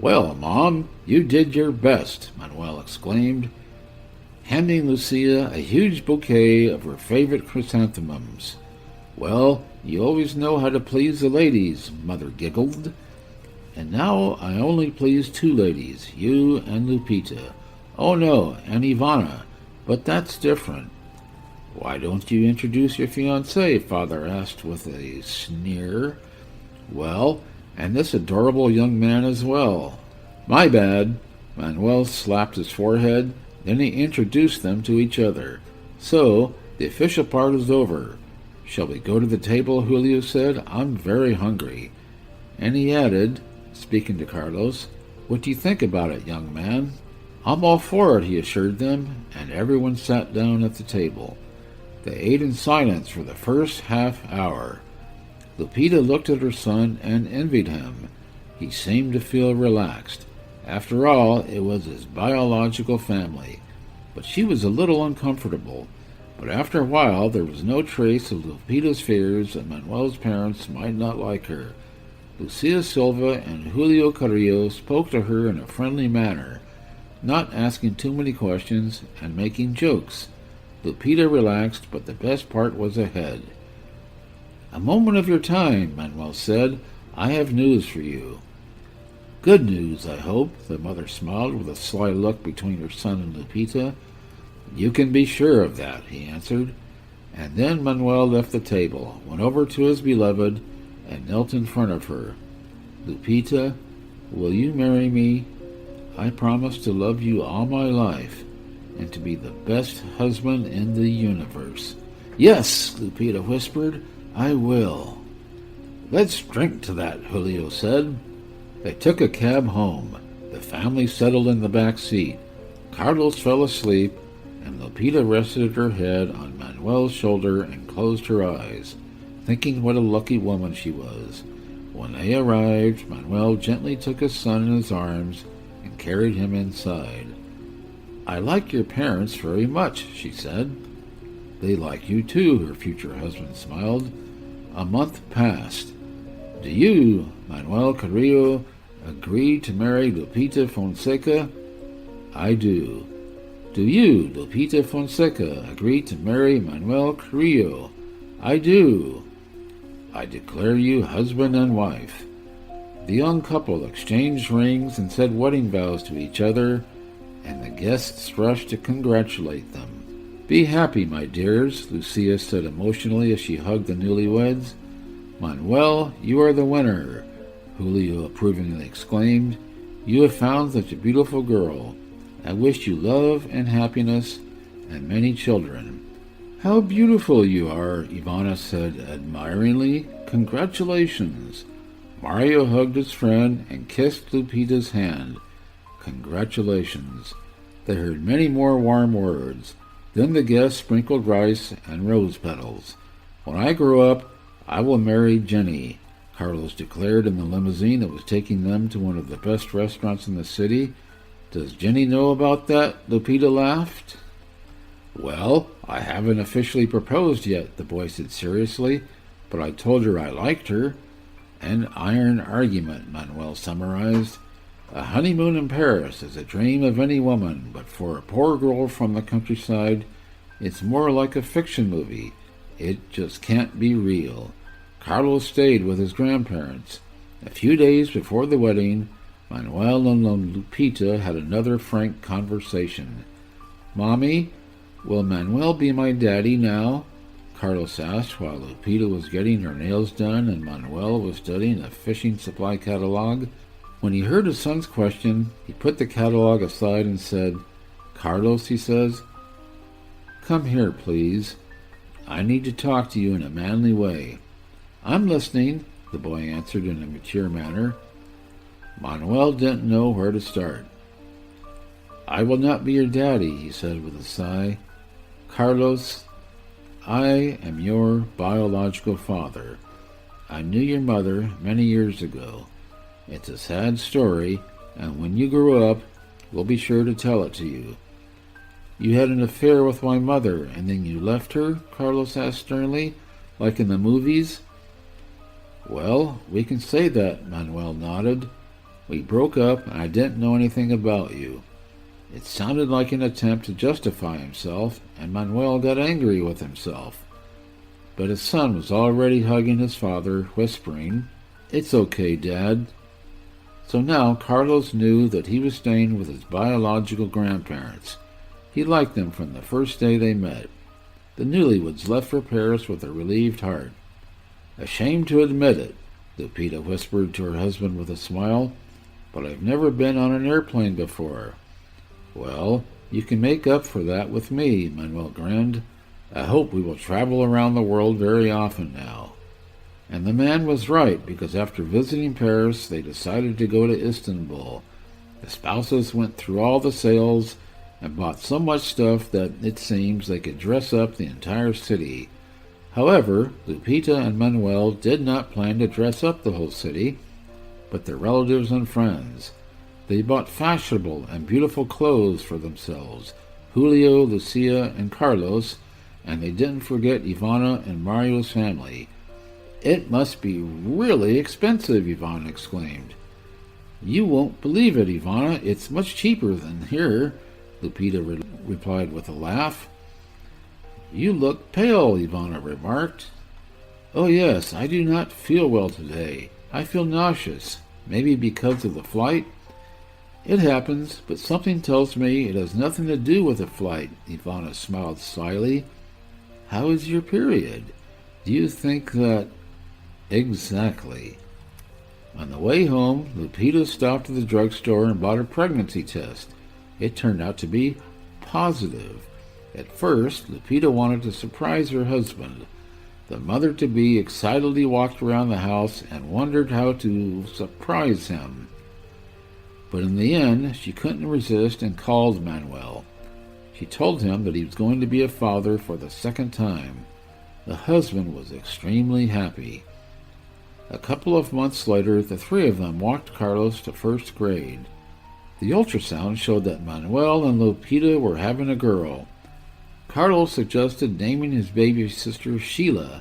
"Well, Mom, you did your best," Manuel exclaimed, handing Lucia a huge bouquet of her favorite chrysanthemums. "Well, you always know how to please the ladies," Mother giggled. "And now I only please two ladies, you and Lupita. Oh no, and Ivana, but that's different." "Why don't you introduce your fiancée?" Father asked with a sneer. Well, and this adorable young man as well. My bad. Manuel slapped his forehead, then he introduced them to each other. So, the official part is over. Shall we go to the table, Julio said. I'm very hungry. And he added, speaking to Carlos, what do you think about it, young man? I'm all for it, he assured them, and everyone sat down at the table. They ate in silence for the first half hour. Lupita looked at her son and envied him. He seemed to feel relaxed. After all, it was his biological family. But she was a little uncomfortable. But after a while, there was no trace of Lupita's fears that Manuel's parents might not like her. Lucia Silva and Julio Carrillo spoke to her in a friendly manner, not asking too many questions and making jokes. Lupita relaxed, but the best part was ahead. A moment of your time, Manuel said. I have news for you. Good news, I hope, the mother smiled with a sly look between her son and Lupita. You can be sure of that, he answered. And then Manuel left the table, went over to his beloved, and knelt in front of her. Lupita, will you marry me? I promise to love you all my life, and to be the best husband in the universe. Yes, Lupita whispered, I will. Let's drink to that, Julio said. They took a cab home. The family settled in the back seat. Carlos fell asleep, and Lupita rested her head on Manuel's shoulder and closed her eyes, thinking what a lucky woman she was. When they arrived, Manuel gently took his son in his arms and carried him inside. I like your parents very much, she said. They like you too, her future husband smiled. A month passed. Do you, Manuel Carrillo, agree to marry Lupita Fonseca? I do. Do you, Lupita Fonseca, agree to marry Manuel Carrillo? I do. I declare you husband and wife. The young couple exchanged rings and said wedding vows to each other, and the guests rushed to congratulate them. Be happy, my dears, Lucia said emotionally as she hugged the newlyweds. Manuel, you are the winner, Julio approvingly exclaimed. You have found such a beautiful girl. I wish you love and happiness and many children. How beautiful you are, Ivana said admiringly. Congratulations. Mario hugged his friend and kissed Lupita's hand. Congratulations. They heard many more warm words. Then the guests sprinkled rice and rose petals. When I grow up, I will marry Jenny, Carlos declared in the limousine that was taking them to one of the best restaurants in the city. Does Jenny know about that? Lupita laughed. Well, I haven't officially proposed yet, the boy said seriously, but I told her I liked her. An iron argument, Manuel summarized. A honeymoon in Paris is a dream of any woman, but for a poor girl from the countryside, it's more like a fiction movie. It just can't be real. Carlos stayed with his grandparents. A few days before the wedding, Manuel and Lupita had another frank conversation. Mommy, will Manuel be my daddy now? Carlos asked while Lupita was getting her nails done and Manuel was studying a fishing supply catalog. When he heard his son's question, he put the catalog aside and said, Carlos, he says, come here, please. I need to talk to you in a manly way. I'm listening, the boy answered in a mature manner. Manuel didn't know where to start. I will not be your daddy, he said with a sigh. Carlos, I am your biological father. I knew your mother many years ago. It's a sad story, and when you grow up, we'll be sure to tell it to you. You had an affair with my mother, and then you left her? Carlos asked sternly, like in the movies. Well, we can say that, Manuel nodded. We broke up, and I didn't know anything about you. It sounded like an attempt to justify himself, and Manuel got angry with himself. But his son was already hugging his father, whispering, It's okay, Dad. So now Carlos knew that he was staying with his biological grandparents. He liked them from the first day they met. The newlyweds left for Paris with a relieved heart. Ashamed to admit it, Lupita whispered to her husband with a smile. But I've never been on an airplane before. Well, you can make up for that with me, Manuel grinned. I hope we will travel around the world very often now. And the man was right, because after visiting Paris, they decided to go to Istanbul. The spouses went through all the sales and bought so much stuff that it seems they could dress up the entire city. However, Lupita and Manuel did not plan to dress up the whole city, but their relatives and friends. They bought fashionable and beautiful clothes for themselves, Julio, Lucia, and Carlos, and they didn't forget Ivana and Mario's family. It must be really expensive, Ivana exclaimed. You won't believe it, Ivana. It's much cheaper than here, Lupita replied with a laugh. You look pale, Ivana remarked. Oh yes, I do not feel well today. I feel nauseous, maybe because of the flight. It happens, but something tells me it has nothing to do with the flight, Ivana smiled slyly. How is your period? Do you think that... Exactly. On the way home, Lupita stopped at the drugstore and bought a pregnancy test. It turned out to be positive. At first, Lupita wanted to surprise her husband. The mother-to-be excitedly walked around the house and wondered how to surprise him. But in the end, she couldn't resist and called Manuel. She told him that he was going to be a father for the second time. The husband was extremely happy. A couple of months later, the three of them walked Carlos to first grade. The ultrasound showed that Manuel and Lupita were having a girl. Carlos suggested naming his baby sister Sheila,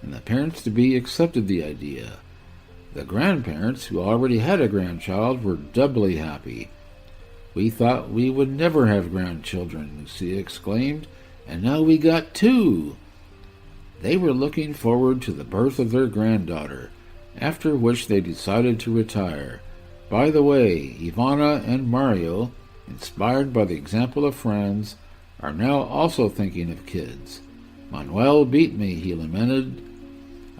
and the parents-to-be accepted the idea. The grandparents, who already had a grandchild, were doubly happy. We thought we would never have grandchildren, Lucia exclaimed, and now we got two. They were looking forward to the birth of their granddaughter, after which they decided to retire. By the way, Ivana and Mario, inspired by the example of friends, are now also thinking of kids. Manuel beat me, he lamented.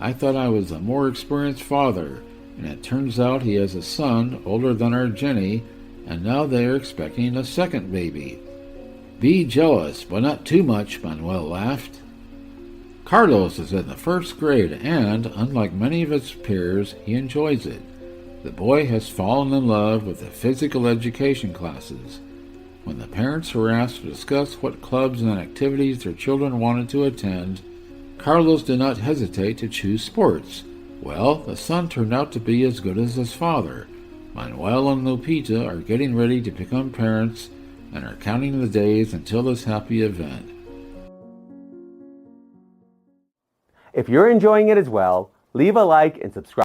I thought I was a more experienced father, and it turns out he has a son older than our Jenny, and now they are expecting a second baby. Be jealous, but not too much, Manuel laughed. Carlos is in the first grade, and, unlike many of his peers, he enjoys it. The boy has fallen in love with the physical education classes. When the parents were asked to discuss what clubs and activities their children wanted to attend, Carlos did not hesitate to choose sports. Well, the son turned out to be as good as his father. Manuel and Lupita are getting ready to become parents and are counting the days until this happy event. If you're enjoying it as well, leave a like and subscribe.